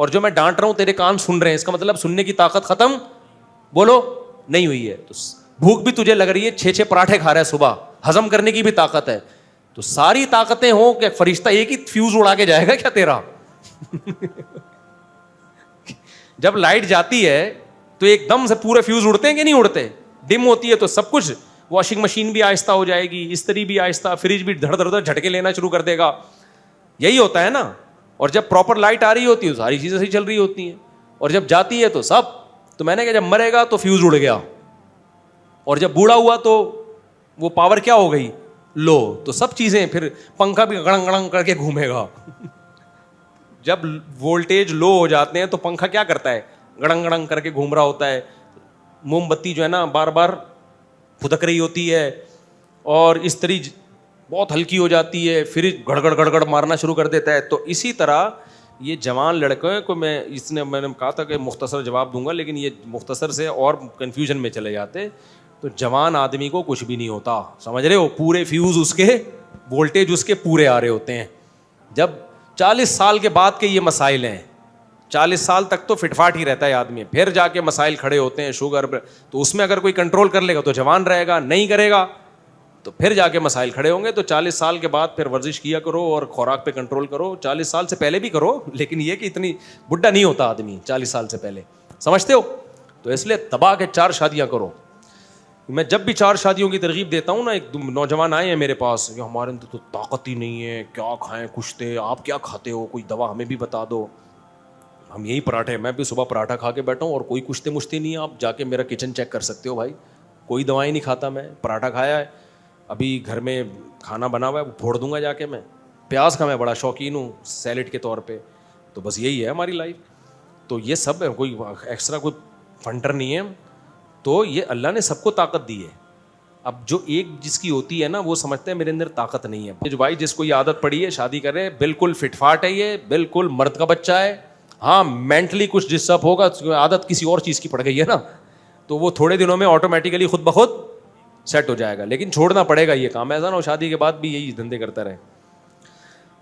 اور جو میں ڈانٹ رہا ہوں تیرے کان سن رہے ہیں, اس کا مطلب سننے کی طاقت ختم بولو نہیں ہوئی ہے. تو بھوک بھی تجھے لگ رہی ہے, 6 پراٹھے کھا رہا ہے صبح, ہضم کرنے کی بھی طاقت ہے. تو ساری طاقتیں ہوں کہ فرشتہ ایک ہی فیوز اڑا کے جائے گا کیا تیرا؟ جب لائٹ جاتی ہے تو ایک دم سے پورے فیوز اڑتے ہیں کہ نہیں اڑتے؟ ڈم ہوتی ہے تو سب کچھ, واشنگ مشین بھی آہستہ ہو جائے گی, استری بھی آہستہ, فریج بھی دھڑ دھڑ جھٹکے لینا شروع کر دے گا. یہی ہوتا ہے نا. اور جب پراپر لائٹ آ رہی ہوتی ہے تو ساری چیزیں صحیح چل رہی ہوتی ہیں, اور جب جاتی ہے تو سب. تو میں نے کہا جب مرے گا تو فیوز اڑ گیا, اور جب بوڑھا ہوا تو وہ پاور کیا ہو گئی لو, تو سب چیزیں, پھر پنکھا بھی گڑنگ گڑنگ کر کے گھومے گا. جب وولٹیج لو ہو جاتے ہیں تو پنکھا کیا کرتا ہے, گڑنگ گڑنگ کر کے گھوم رہا ہوتا ہے. موم بتی جو ہے نا بار بار پھدک رہی ہوتی ہے, اور استری بہت ہلکی ہو جاتی ہے, فریج گڑ گڑ گڑ گڑ مارنا شروع کر دیتا ہے. تو اسی طرح یہ جوان لڑکے کو میں نے کہا تھا کہ مختصر جواب دوں گا, لیکن یہ مختصر سے اور کنفیوژن میں چلے جاتے. تو جوان آدمی کو کچھ بھی نہیں ہوتا, سمجھ رہے ہو, پورے فیوز اس کے, وولٹیج اس کے پورے آ رہے ہوتے ہیں. جب 40 سال کے بعد کے یہ مسائل ہیں, 40 سال تک تو فٹ فاٹ ہی رہتا ہے آدمی, پھر جا کے مسائل کھڑے ہوتے ہیں, شوگر. تو اس میں اگر کوئی کنٹرول کر لے گا تو جوان رہے گا, نہیں کرے گا تو پھر جا کے مسائل کھڑے ہوں گے. تو 40 سال کے بعد پھر ورزش کیا کرو اور خوراک پہ کنٹرول کرو. 40 سال سے پہلے بھی کرو, لیکن یہ کہ اتنی بڈھا نہیں ہوتا آدمی 40 سال سے پہلے, سمجھتے ہو. تو اس لیے دبا کے 4 شادیاں کرو. میں جب بھی 4 شادیوں کی ترغیب دیتا ہوں نا, ایک نوجوان آئے ہیں میرے پاس کہ ہمارے اندر تو طاقت ہی نہیں ہے, کیا کھائیں کشتے, آپ کیا کھاتے ہو, کوئی دوا ہمیں بھی بتا دو. ہم یہی پراٹھے, میں بھی صبح پراٹھا کھا کے بیٹھا ہوں اور کوئی کشتے مشتے نہیں ہے. آپ جا کے میرا کچن چیک کر سکتے ہو بھائی, کوئی دوائیں نہیں کھاتا میں, پراٹھا کھایا ہے, ابھی گھر میں کھانا بنا ہوا ہے وہ پھوڑ دوں گا جا کے. میں پیاز کا میں بڑا شوقین ہوں سیلڈ کے طور پہ. تو بس یہی ہے ہماری لائف. تو یہ سب ہے, کوئی ایکسٹرا کوئی فنٹر نہیں ہے. تو یہ اللہ نے سب کو طاقت دی ہے. اب جو ایک جس کی ہوتی ہے نا وہ سمجھتے ہیں میرے اندر طاقت نہیں ہے. جو بھائی جس کو یہ عادت پڑی ہے شادی کرے, بالکل فٹ فاٹ ہے, یہ بالکل مرد کا بچہ ہے. ہاں مینٹلی کچھ ڈسٹرب ہوگا, عادت کسی اور چیز کی پڑ گئی ہے نا, تو وہ تھوڑے دنوں میں آٹومیٹیکلی خود بخود سیٹ ہو جائے گا. لیکن چھوڑنا پڑے گا یہ کام, ایسا نہ ہو شادی کے بعد بھی یہی دھندے کرتا رہے.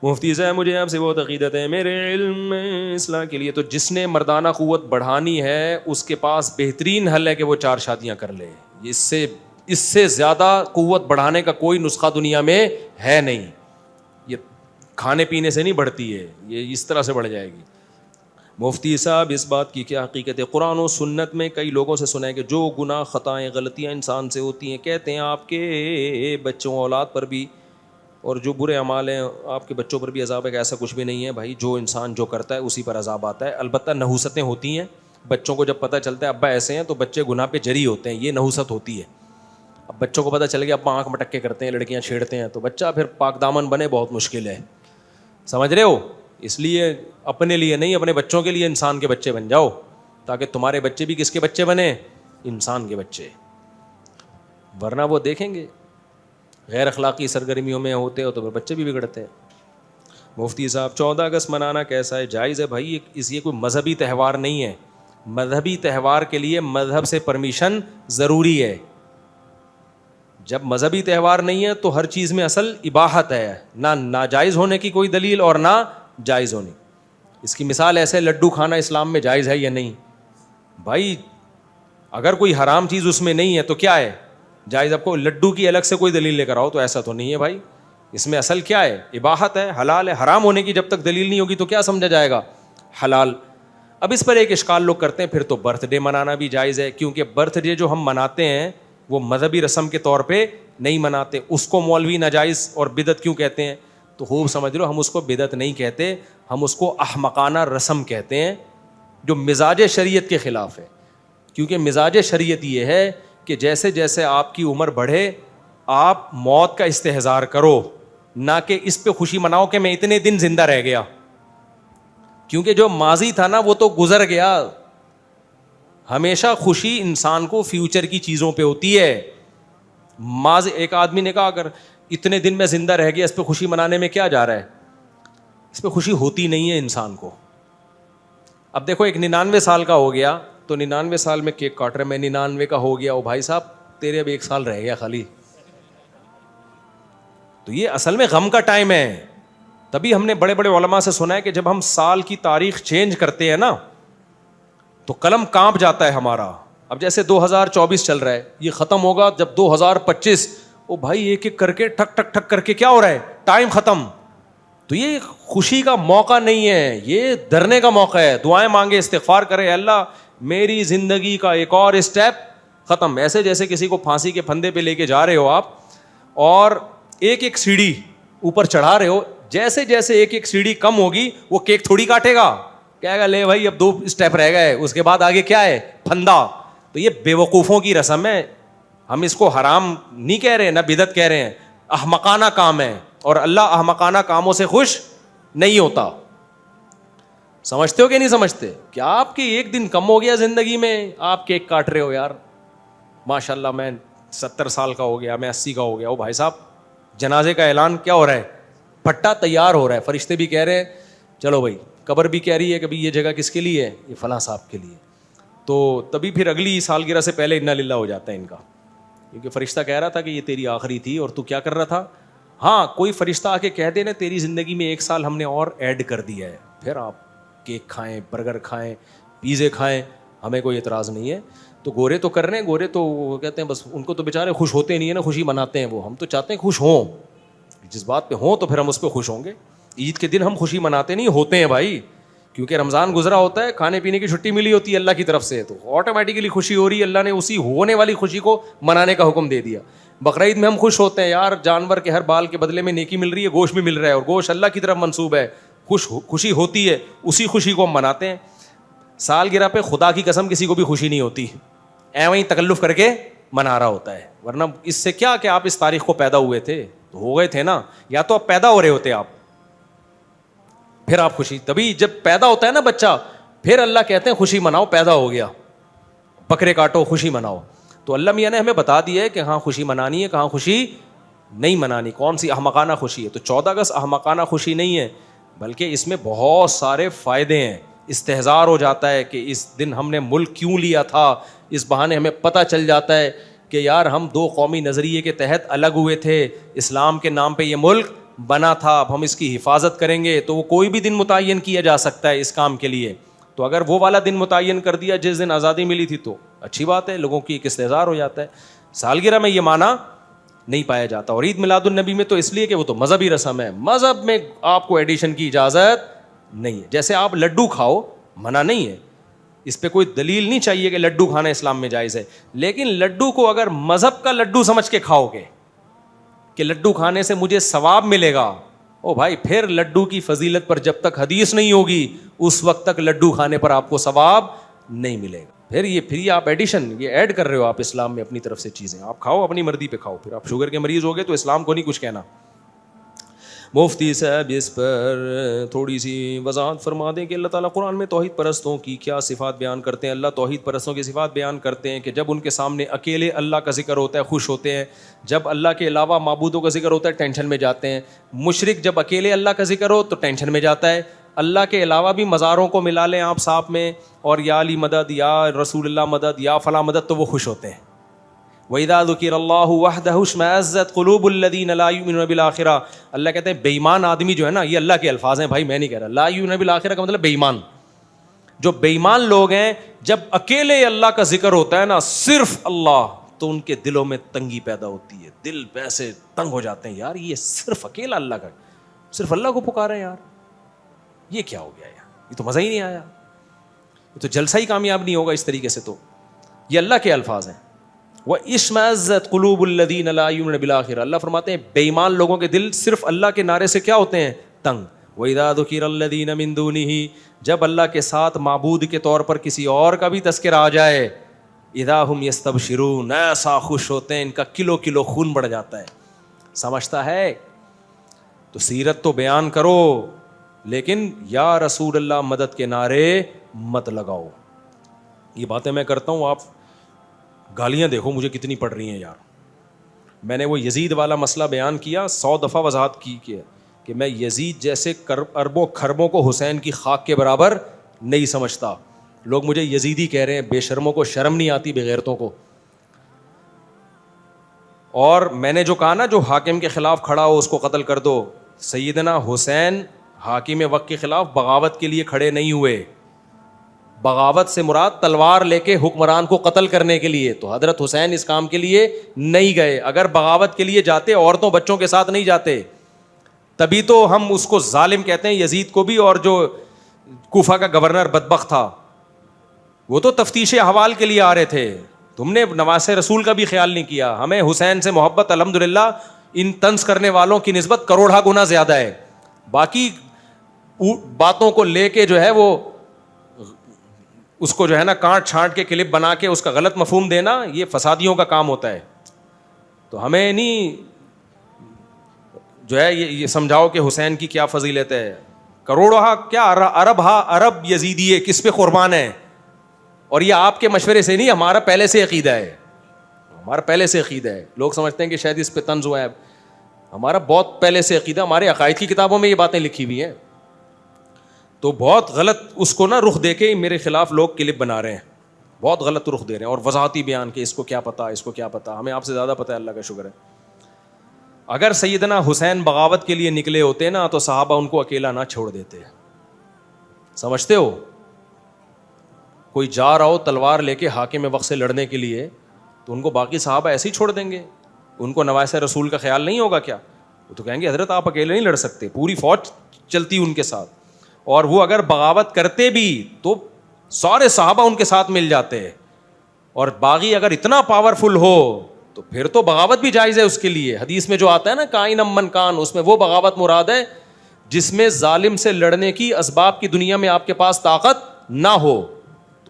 مفتی صاحب مجھے آپ سے بہت عقیدت ہے میرے علم میں اصلاح کے لیے. تو جس نے مردانہ قوت بڑھانی ہے اس کے پاس بہترین حل ہے کہ وہ 4 شادیاں کر لے. اس سے زیادہ قوت بڑھانے کا کوئی نسخہ دنیا میں ہے نہیں. یہ کھانے پینے سے نہیں بڑھتی ہے, یہ اس طرح سے بڑھ جائے گی. مفتی صاحب اس بات کی کیا حقیقت ہے؟ قرآن و سنت میں کئی لوگوں سے سنا ہے کہ جو گناہ خطائیں غلطیاں انسان سے ہوتی ہیں, کہتے ہیں آپ کے بچوں اولاد پر بھی اور جو برے اعمال ہیں آپ کے بچوں پر بھی عذاب ہے. کہ ایسا کچھ بھی نہیں ہے بھائی, جو انسان جو کرتا ہے اسی پر عذاب آتا ہے. البتہ نحوستیں ہوتی ہیں, بچوں کو جب پتہ چلتا ہے ابا ایسے ہیں تو بچے گناہ پہ جری ہوتے ہیں, یہ نحوست ہوتی ہے. اب بچوں کو پتہ چل گیا ابا آنکھ مٹک کے کرتے ہیں, لڑکیاں چھیڑتے ہیں, تو بچہ پھر پاک دامن بنے بہت مشکل ہے, سمجھ رہے ہو. اس لیے اپنے لیے نہیں, اپنے بچوں کے لیے انسان کے بچے بن جاؤ, تاکہ تمہارے بچے بھی کس کے بچے بنے, انسان کے بچے. ورنہ وہ دیکھیں گے غیر اخلاقی سرگرمیوں میں ہوتے ہو تو پھر بچے بھی بگڑتے ہیں. مفتی صاحب 14 اگست منانا کیسا ہے, جائز ہے بھائی؟ یہ کوئی مذہبی تہوار نہیں ہے. مذہبی تہوار کے لیے مذہب سے پرمیشن ضروری ہے. جب مذہبی تہوار نہیں ہے تو ہر چیز میں اصل اباحت ہے, نہ ناجائز ہونے کی کوئی دلیل اور نہ جائز ہونے. اس کی مثال ایسے لڈو کھانا اسلام میں جائز ہے یا نہیں؟ بھائی اگر کوئی حرام چیز اس میں نہیں ہے تو کیا ہے جائز؟ آپ کو لڈو کی الگ سے کوئی دلیل لے کر آؤ تو ایسا تو نہیں ہے بھائی. اس میں اصل کیا ہے؟ اباحت ہے, حلال ہے. حرام ہونے کی جب تک دلیل نہیں ہوگی تو کیا سمجھا جائے گا حلال. اب اس پر ایک اشکال لوگ کرتے ہیں پھر تو برتھ ڈے منانا بھی جائز ہے, کیونکہ برتھ ڈے جو ہم مناتے ہیں وہ مذہبی رسم کے طور پہ نہیں مناتے. اس کو مولوی ناجائز اور بدعت کیوں کہتے ہیں؟ تو خوب سمجھ لو, ہم اس کو بدعت نہیں کہتے, ہم اس کو احمقانہ رسم کہتے ہیں جو مزاج شریعت کے خلاف ہے. کیونکہ مزاج شریعت یہ ہے کہ جیسے جیسے آپ کی عمر بڑھے آپ موت کا استحضار کرو, نہ کہ اس پہ خوشی مناؤ کہ میں اتنے دن زندہ رہ گیا. کیونکہ جو ماضی تھا نا وہ تو گزر گیا. ہمیشہ خوشی انسان کو فیوچر کی چیزوں پہ ہوتی ہے. ماضی, ایک آدمی نے کہا اگر اتنے دن میں زندہ رہ گیا اس پہ خوشی منانے میں کیا جا رہا ہے, اس پہ خوشی ہوتی نہیں ہے انسان کو. اب دیکھو ایک 99 سال کا ہو گیا تو 99 سال میں کیک کاٹ رہے, میں 99 کا ہو گیا, او بھائی صاحب تیرے اب 1 سال رہ گیا خالی. تو یہ اصل میں غم کا ٹائم ہے. تبھی ہم نے بڑے بڑے علماء سے سنا ہے کہ جب ہم سال کی تاریخ چینج کرتے ہیں نا تو قلم کانپ جاتا ہے ہمارا. اب جیسے 2024 چل رہا ہے, یہ ختم ہوگا جب 2025. او بھائی ایک ایک کر کے ٹھک ٹھک ٹھک کر کے کیا ہو رہا ہے, ٹائم ختم. تو یہ خوشی کا موقع نہیں ہے, یہ ڈرنے کا موقع ہے. دعائیں مانگے, استغفار کرے, اللہ میری زندگی کا ایک اور اسٹیپ ختم. ایسے جیسے کسی کو پھانسی کے پھندے پہ لے کے جا رہے ہو آپ اور ایک ایک سیڑھی اوپر چڑھا رہے ہو, جیسے جیسے ایک ایک سیڑھی کم ہوگی وہ کیک تھوڑی کاٹے گا, کہے گا لے بھائی اب 2 اسٹیپ رہ گئے, اس کے بعد آگے کیا ہے, پھندا. تو یہ بیوقوفوں کی رسم ہے, ہم اس کو حرام نہیں کہہ رہے, نہ بدعت کہہ رہے ہیں, احمقانہ کام ہے, اور اللہ احمقانہ کاموں سے خوش نہیں ہوتا. سمجھتے ہو کہ نہیں سمجھتے؟ کہ آپ کے ایک دن کم ہو گیا زندگی میں, آپ کیک کاٹ رہے ہو یار, ماشاء اللہ میں 70 سال کا ہو گیا, میں 80 کا ہو گیا. او بھائی صاحب جنازے کا اعلان کیا ہو رہا ہے, پھٹا تیار ہو رہا ہے, فرشتے بھی کہہ رہے ہیں چلو بھائی, قبر بھی کہہ رہی ہے کہ بھائی یہ جگہ کس کے لیے ہے, یہ فلاں صاحب کے لیے. تو تبھی پھر اگلی سالگرہ سے پہلے انا للہ ہو جاتا ہے ان کا, کیونکہ فرشتہ کہہ رہا تھا کہ یہ تیری آخری تھی اور تو کیا کر رہا تھا. ہاں کوئی فرشتہ آ کے کہہ دے نا تیری زندگی میں 1 سال ہم نے اور ایڈ کر دیا ہے, پھر آپ کیک کھائیں, برگر کھائیں, پیزے کھائیں, ہمیں کوئی اعتراض نہیں ہے. تو گورے تو کر رہے ہیں, گورے تو وہ کہتے ہیں بس ان کو تو بیچارے خوش ہوتے نہیں ہیں نا, خوشی مناتے ہیں وہ. ہم تو چاہتے ہیں خوش ہوں, جس بات پہ ہوں تو پھر ہم اس پہ خوش ہوں گے. عید کے دن ہم خوشی مناتے نہیں, ہوتے ہیں بھائی, کیونکہ رمضان گزرا ہوتا ہے, کھانے پینے کی چھٹی ملی ہوتی ہے اللہ کی طرف سے, تو آٹومیٹکلی خوشی ہو رہی ہے, اللہ نے اسی ہونے والی خوشی کو منانے کا حکم دے دیا. بقرعید میں ہم خوش ہوتے ہیں یار, جانور کے ہر بال کے بدلے میں نیکی مل رہی ہے, گوشت بھی مل رہا ہے, اور گوشت اللہ کی طرف منسوب ہے, خوشی ہوتی ہے, اسی خوشی کو ہم مناتے ہیں. سالگرہ پہ خدا کی قسم کسی کو بھی خوشی نہیں ہوتی, ایویں تکلف کر کے منا رہا ہوتا ہے. ورنہ اس سے کیا کہ آپ اس تاریخ کو پیدا ہوئے تھے, تو ہو گئے تھے نا, یا تو آپ پیدا ہو رہے ہوتے آپ, پھر آپ خوشی. تبھی جب پیدا ہوتا ہے نا بچہ, پھر اللہ کہتے ہیں خوشی مناؤ, پیدا ہو گیا, بکرے کاٹو, خوشی مناؤ. تو اللہ میاں نے ہمیں بتا دیا ہے کہ ہاں خوشی منانی ہے, کہاں خوشی نہیں منانی, کون سی احمقانہ خوشی ہے. تو 14 اگست احمقانہ خوشی نہیں ہے, بلکہ اس میں بہت سارے فائدے ہیں. استحضار ہو جاتا ہے کہ اس دن ہم نے ملک کیوں لیا تھا, اس بہانے ہمیں پتہ چل جاتا ہے کہ یار ہم 2 قومی نظریے کے تحت الگ ہوئے تھے, اسلام کے نام پہ یہ ملک بنا تھا, اب ہم اس کی حفاظت کریں گے. تو وہ کوئی بھی دن متعین کیا جا سکتا ہے اس کام کے لیے. تو اگر وہ والا دن متعین کر دیا جس دن آزادی ملی تھی تو اچھی بات ہے, لوگوں کی ایک استحضار ہو جاتا ہے. سالگرہ میں یہ معنی نہیں پایا جاتا. اور عید میلاد النبی میں تو اس لیے کہ وہ تو مذہبی رسم ہے, مذہب میں آپ کو ایڈیشن کی اجازت نہیں ہے. جیسے آپ لڈو کھاؤ, منع نہیں ہے, اس پہ کوئی دلیل نہیں چاہیے کہ لڈو کھانا اسلام میں جائز ہے, لیکن لڈو کو اگر مذہب کا لڈو سمجھ کے کھاؤ گے کہ لڈو کھانے سے مجھے ثواب ملے گا, او بھائی پھر لڈو کی فضیلت پر جب تک حدیث نہیں ہوگی اس وقت تک لڈو کھانے پر آپ کو ثواب نہیں ملے گا. پھر یہ آپ ایڈیشن, یہ ایڈ کر رہے ہو آپ اسلام میں اپنی طرف سے چیزیں. آپ کھاؤ اپنی مرضی پہ کھاؤ, پھر آپ شوگر کے مریض ہو گئے تو اسلام کو نہیں کچھ کہنا. مفتی صاحب اس پر تھوڑی سی وضاحت فرما دیں کہ اللہ تعالیٰ قرآن میں توحید پرستوں کی کیا صفات بیان کرتے ہیں. اللہ توحید پرستوں کی صفات بیان کرتے ہیں کہ جب ان کے سامنے اکیلے اللہ کا ذکر ہوتا ہے خوش ہوتے ہیں, جب اللہ کے علاوہ معبودوں کا ذکر ہوتا ہے ٹینشن میں جاتے ہیں. مشرک جب اکیلے اللہ کا ذکر ہو تو ٹینشن میں جاتا ہے, اللہ کے علاوہ بھی مزاروں کو ملا لیں آپ ساتھ میں, اور یا علی مدد, یا رسول اللہ مدد, یا فلاں مدد, تو وہ خوش ہوتے ہیں. وَإِذَا ذُكِرَ اللَّهُ وَحْدَهُ اشْمَأَزَّتْ قُلُوبُ الَّذِينَ لَا يُؤْمِنُونَ بِالْآخِرَةِ. اللہ کہتے ہیں بے ایمان آدمی جو ہے نا, یہ اللہ کے الفاظ ہیں بھائی, میں نہیں کہہ رہا. لا یؤمنون بالآخرہ کا مطلب بے ایمان. جو بے ایمان لوگ ہیں جب اکیلے اللہ کا ذکر ہوتا ہے نا, صرف اللہ, تو ان کے دلوں میں تنگی پیدا ہوتی ہے, دل ویسے تنگ ہو جاتے ہیں, یار یہ صرف اکیلا اللہ کا, صرف اللہ کو پکارے ہیں یار, یہ کیا ہو گیا یار, یہ تو مزہ ہی نہیں آیا, یہ تو جلسہ ہی کامیاب نہیں ہوگا اس طریقے سے. تو یہ اللہ کے الفاظ ہیں. وَإِشْمَأَزَّتْ قُلُوبُ الَّذِينَ لَا يُؤْمِنُونَ بِالْآخِرَةِ. اللہ فرماتے ہیں بے ایمان لوگوں کے دل صرف اللہ کے نعرے سے کیا ہوتے ہیں, تنگ. وَإِذَا ذُكِرَ الَّذِينَ مِن دُونِهِ, جب اللہ کے ساتھ معبود کے طور پر کسی اور کا بھی تذکرہ آ جائے, اِذَا هُمْ يَسْتَبْشِرُونَ, ایسا خوش ہوتے ہیں ان کا کلو کلو خون بڑھ جاتا ہے. سمجھتا ہے تو سیرت تو بیان کرو, لیکن یا رسول اللہ مدد کے نعرے مت لگاؤ. یہ باتیں میں کرتا ہوں, آپ گالیاں دیکھو مجھے کتنی پڑ رہی ہیں یار. میں نے وہ یزید والا مسئلہ بیان کیا, 100 دفعہ وضاحت کی کہ میں یزید جیسے اربوں کھربوں کو حسین کی خاک کے برابر نہیں سمجھتا. لوگ مجھے یزیدی کہہ رہے ہیں, بے شرموں کو شرم نہیں آتی, بے غیرتوں کو. اور میں نے جو کہا نا, جو حاکم کے خلاف کھڑا ہو اس کو قتل کر دو, سیدنا حسین حاکم وقت کے خلاف بغاوت کے لیے کھڑے نہیں ہوئے. بغاوت سے مراد تلوار لے کے حکمران کو قتل کرنے کے لیے. تو حضرت حسین اس کام کے لیے نہیں گئے. اگر بغاوت کے لیے جاتے عورتوں بچوں کے ساتھ نہیں جاتے. تبھی تو ہم اس کو ظالم کہتے ہیں, یزید کو بھی, اور جو کوفہ کا گورنر بدبخت تھا وہ تو تفتیش احوال کے لیے آ رہے تھے. تم نے نواسے رسول کا بھی خیال نہیں کیا. ہمیں حسین سے محبت الحمدللہ ان طنز کرنے والوں کی نسبت کروڑا گنا زیادہ ہے. باقی باتوں کو لے کے جو ہے وہ اس کو جو ہے نا کانٹ چھانٹ کے کلپ بنا کے اس کا غلط مفہوم دینا, یہ فسادیوں کا کام ہوتا ہے. تو ہمیں نہیں جو ہے یہ سمجھاؤ کہ حسین کی کیا فضیلت ہے. کروڑا کیا عرب یزیدی ہے, کس پہ قربان ہے. اور یہ آپ کے مشورے سے نہیں, ہمارا پہلے سے عقیدہ ہے. ہمارا پہلے سے عقیدہ ہے. لوگ سمجھتے ہیں کہ شاید اس پہ طنز ہوا ہے. ہمارا بہت پہلے سے عقیدہ, ہمارے عقائد کی کتابوں میں یہ باتیں لکھی ہوئی ہیں. تو بہت غلط اس کو نا رخ دے کے میرے خلاف لوگ کلپ بنا رہے ہیں, بہت غلط رخ دے رہے ہیں, اور وضاحتی بیان کہ اس کو کیا پتا, اس کو کیا پتا. ہمیں آپ سے زیادہ پتہ ہے, اللہ کا شکر ہے. اگر سیدنا حسین بغاوت کے لیے نکلے ہوتے نا تو صحابہ ان کو اکیلا نہ چھوڑ دیتے. سمجھتے ہو, کوئی جا رہا ہو تلوار لے کے حاکم وقت سے لڑنے کے لیے, تو ان کو باقی صحابہ ایسے ہی چھوڑ دیں گے؟ ان کو نواسے رسول کا خیال نہیں ہوگا کیا؟ وہ تو کہیں گے حضرت آپ اکیلے نہیں لڑ سکتے, پوری فوج چلتی ان کے ساتھ. اور وہ اگر بغاوت کرتے بھی تو سارے صحابہ ان کے ساتھ مل جاتے ہیں. اور باغی اگر اتنا پاورفل ہو تو پھر تو بغاوت بھی جائز ہے اس کے لیے. حدیث میں جو آتا ہے نا کائن من کان, اس میں وہ بغاوت مراد ہے جس میں ظالم سے لڑنے کی اسباب کی دنیا میں آپ کے پاس طاقت نہ ہو.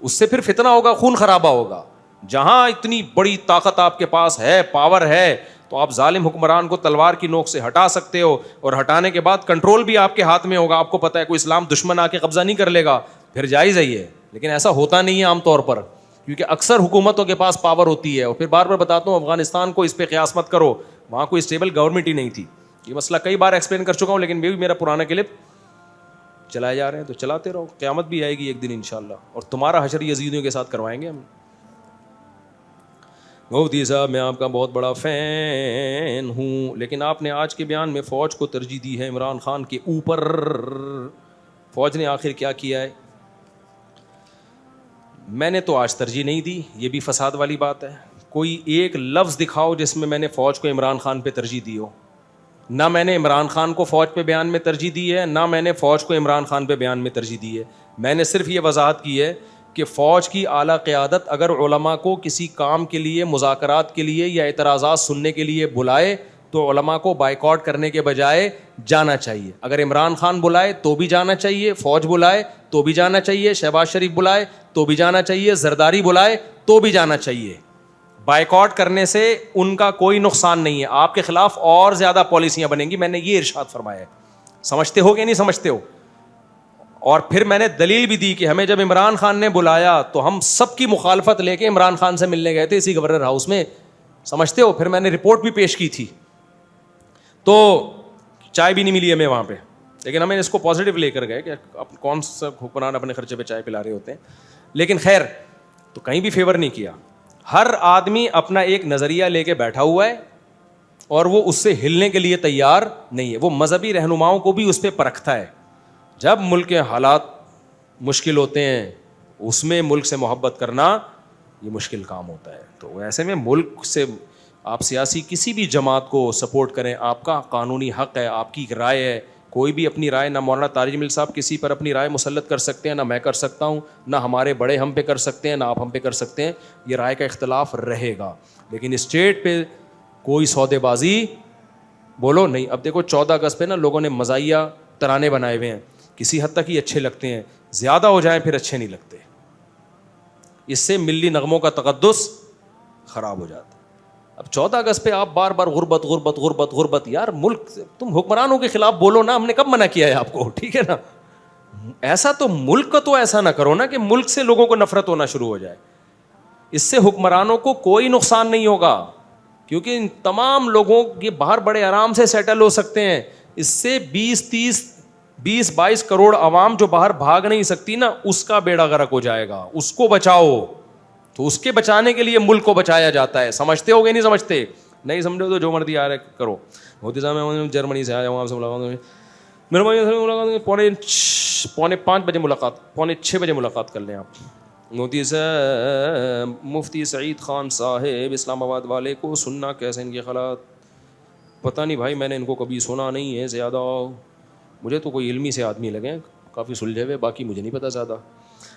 اس سے پھر فتنہ ہوگا, خون خرابہ ہوگا. جہاں اتنی بڑی طاقت آپ کے پاس ہے, پاور ہے, تو آپ ظالم حکمران کو تلوار کی نوک سے ہٹا سکتے ہو, اور ہٹانے کے بعد کنٹرول بھی آپ کے ہاتھ میں ہوگا. آپ کو پتہ ہے کوئی اسلام دشمن آ کے قبضہ نہیں کر لے گا, پھر جائز ہے یہ. لیکن ایسا ہوتا نہیں ہے عام طور پر, کیونکہ اکثر حکومتوں کے پاس پاور ہوتی ہے. اور پھر بار بار بتاتا ہوں, افغانستان کو اس پہ قیاس مت کرو, وہاں کوئی اسٹیبل گورنمنٹ ہی نہیں تھی. یہ مسئلہ کئی بار ایکسپلین کر چکا ہوں, لیکن بھی میرا پرانا کلپ چلائے جا رہے ہیں, تو چلاتے رہو. قیامت بھی آئے گی ایک دن انشاءاللہ, اور تمہارا حشر یزیدیوں کے ساتھ کروائیں گے ہم. مفتی صاحب میں آپ کا بہت بڑا فین ہوں, لیکن آپ نے آج کے بیان میں فوج کو ترجیح دی ہے عمران خان کے اوپر. فوج نے آخر کیا کیا ہے؟ میں نے تو آج ترجیح نہیں دی, یہ بھی فساد والی بات ہے. کوئی ایک لفظ دکھاؤ جس میں میں نے فوج کو عمران خان پہ ترجیح دی ہو. نہ میں نے عمران خان کو فوج پہ بیان میں ترجیح دی ہے, نہ میں نے فوج کو عمران خان پہ بیان میں ترجیح دی ہے. میں نے صرف یہ وضاحت کی ہے کہ فوج کی اعلیٰ قیادت اگر علماء کو کسی کام کے لیے, مذاکرات کے لیے یا اعتراضات سننے کے لیے بلائے تو علماء کو بائیکاٹ کرنے کے بجائے جانا چاہیے. اگر عمران خان بلائے تو بھی جانا چاہیے, فوج بلائے تو بھی جانا چاہیے, شہباز شریف بلائے تو بھی جانا چاہیے, زرداری بلائے تو بھی جانا چاہیے. بائیکاٹ کرنے سے ان کا کوئی نقصان نہیں ہے, آپ کے خلاف اور زیادہ پالیسیاں بنیں گی. میں نے یہ ارشاد فرمایا ہے. سمجھتے ہو کہ نہیں سمجھتے ہو؟ اور پھر میں نے دلیل بھی دی کہ ہمیں جب عمران خان نے بلایا تو ہم سب کی مخالفت لے کے عمران خان سے ملنے گئے تھے اسی گورنر ہاؤس میں. سمجھتے ہو؟ پھر میں نے رپورٹ بھی پیش کی تھی. تو چائے بھی نہیں ملی ہمیں وہاں پہ, لیکن ہمیں اس کو پازیٹیو لے کر گئے کہ کون سا حکمران اپنے خرچے پہ چائے پلا رہے ہوتے ہیں. لیکن خیر, تو کہیں بھی فیور نہیں کیا. ہر آدمی اپنا ایک نظریہ لے کے بیٹھا ہوا ہے اور وہ اس سے ہلنے کے لیے تیار نہیں ہے. وہ مذہبی رہنماؤں کو بھی اس پہ پرکھتا ہے. جب ملک کے حالات مشکل ہوتے ہیں اس میں ملک سے محبت کرنا یہ مشکل کام ہوتا ہے. تو ایسے میں ملک سے آپ سیاسی کسی بھی جماعت کو سپورٹ کریں, آپ کا قانونی حق ہے, آپ کی رائے ہے. کوئی بھی اپنی رائے, نہ مولانا طارق جمیل صاحب کسی پر اپنی رائے مسلط کر سکتے ہیں, نہ میں کر سکتا ہوں, نہ ہمارے بڑے ہم پہ کر سکتے ہیں, نہ آپ ہم پہ کر سکتے ہیں. یہ رائے کا اختلاف رہے گا, لیکن اسٹیٹ پہ کوئی سودے بازی بولو نہیں. اب دیکھو 14 اگست پہ نا لوگوں نے مزاحیہ ترانے بنائے ہوئے ہیں, کسی حد تک ہی اچھے لگتے ہیں, زیادہ ہو جائیں پھر اچھے نہیں لگتے. اس سے ملی نغموں کا تقدس خراب ہو جاتا ہے. اب 14 اگست پہ آپ بار بار غربت غربت غربت غربت, یار ملک تم حکمرانوں کے خلاف بولو نا, ہم نے کب منع کیا ہے آپ کو؟ ٹھیک ہے نا, ایسا تو ملک کا تو ایسا نہ کرو نا کہ ملک سے لوگوں کو نفرت ہونا شروع ہو جائے. اس سے حکمرانوں کو کوئی نقصان نہیں ہوگا, کیونکہ ان تمام لوگوں کے باہر بڑے آرام سے سیٹل ہو سکتے ہیں. اس سے 20-22 کروڑ عوام جو باہر بھاگ نہیں سکتی نا, اس کا بیڑا غرق ہو جائے گا. اس کو بچاؤ, تو اس کے بچانے کے لیے ملک کو بچایا جاتا ہے. سمجھتے ہو گے نہیں سمجھتے؟ نہیں سمجھو تو جو مرضی آ رہا ہے کرو. مفتی صاحب میں جرمنی سے آیا ہوں, آپ سے ملاقات میرے بھائی سے ملاقات 4:45 بجے ملاقات 5:45 بجے ملاقات کر لیں آپ. مفتی صاحب مفتی سعید خان صاحب اسلام آباد والے کو سننا کیسے ان کے خیالات؟ پتہ نہیں بھائی, میں نے ان کو کبھی سنا نہیں ہے زیادہ, مجھے تو کوئی علمی سے آدمی لگے کافی سلجھے ہوئے, باقی مجھے نہیں پتہ زیادہ.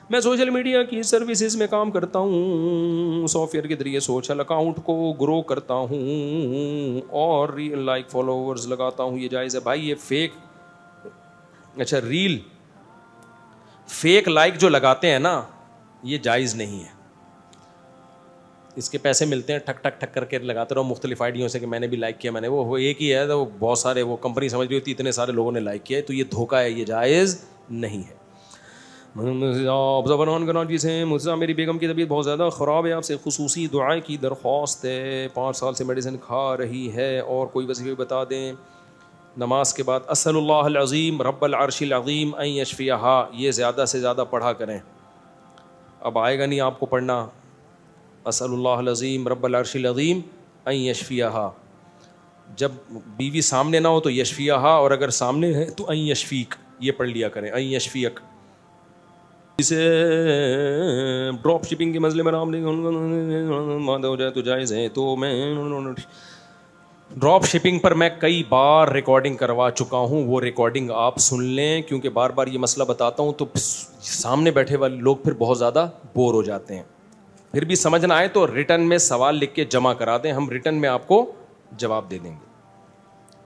میں سوشل میڈیا کی سروسز میں کام کرتا ہوں, سافٹ ویئر کے ذریعے سوشل اکاؤنٹ کو گرو کرتا ہوں اور ریل لائک فالوورز لگاتا ہوں. یہ جائز ہے بھائی؟ یہ فیک, اچھا ریل فیک لائک جو لگاتے ہیں نا, یہ جائز نہیں ہے. اس کے پیسے ملتے ہیں, ٹھک ٹھک ٹھک کر کے لگاتے رہو مختلف آئیڈیوں سے کہ میں نے بھی لائک کیا, میں نے وہ ایک ہی ہے تو بہت سارے وہ کمپنی سمجھ رہی ہوتی اتنے سارے لوگوں نے لائک کیا ہے, تو یہ دھوکہ ہے, یہ جائز نہیں ہے. زبان کراچی سے مجھ سے میری بیگم کی طبیعت بہت زیادہ خراب ہے, آپ سے خصوصی دعائیں کی درخواست ہے. 5 سال سے میڈیسن کھا رہی ہے اور کوئی وظیفے بتا دیں. نماز کے بعد اسأل اللہ العظیم رب العرش العظیم ان یشفیہا, یہ زیادہ سے زیادہ پڑھا کریں. اب آئے گا نہیں آپ کو پڑھنا, اسأل اللہ العظیم رب العرش العظیم ان یشفیہا. جب بیوی سامنے نہ ہو تو یشفیہا, اور اگر سامنے ہے تو ان یشفیک, یہ پڑھ لیا کریں, ان یشفیک. اسے ڈراپ شپنگ کے مسئلے میں مادہ ہو جائے تو جائز ہے. تو میں ڈراپ شپنگ پر میں کئی بار ریکارڈنگ کروا چکا ہوں, وہ ریکارڈنگ آپ سن لیں, کیونکہ بار بار یہ مسئلہ بتاتا ہوں تو سامنے بیٹھے والے لوگ پھر بہت زیادہ بور ہو جاتے ہیں. پھر بھی سمجھ نہ آئے تو ریٹن میں سوال لکھ کے جمع کرا دیں, ہم ریٹن میں آپ کو جواب دے دیں گے.